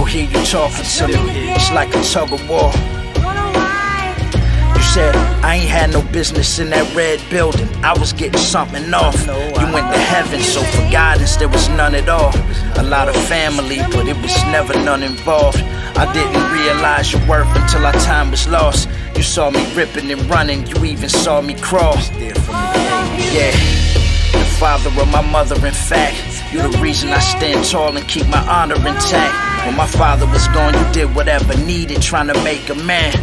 hear you talking to me. It's like a tug of war. You said I ain't had no business in that red building. I was getting something off. You went to heaven, so for guidance there was none at all. A lot of family, but it was never none involved. I didn't realize your worth until our time was lost. You saw me ripping and running, you even saw me crawl. Yeah, the father of my mother, in fact. You're the reason I stand tall and keep my honor intact. When my father was gone, you did whatever needed, trying to make a man.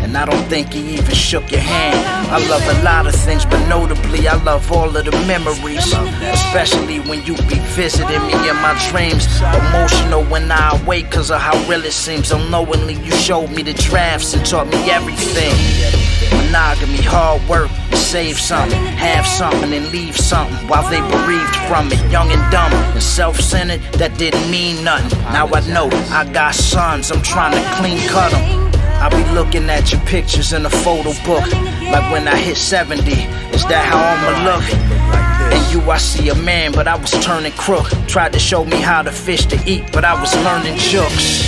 And I don't think he even shook your hand. I love a lot of things, but notably I love all of the memories. Especially when you be visiting me in my dreams. Emotional when I awake cause of how real it seems. Unknowingly you showed me the drafts and taught me everything. Monogamy, hard work, save something, have something and leave something while they bereaved from it. Young and dumb and self-centered, that didn't mean nothing. Now I know I got sons, I'm trying to clean cut them. I be looking at your pictures in a photo book, like when I hit 70, is that how I'ma look? And you, I see a man, but I was turning crook. Tried to show me how to fish to eat, but I was learning jokes.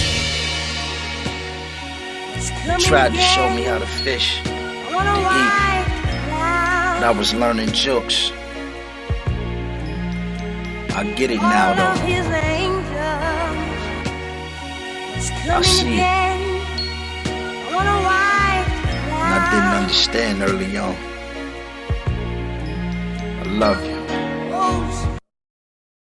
Tried to show me how to fish to eat, but I was learning jokes. I get it now though. I see it. And I didn't understand early on. I love you.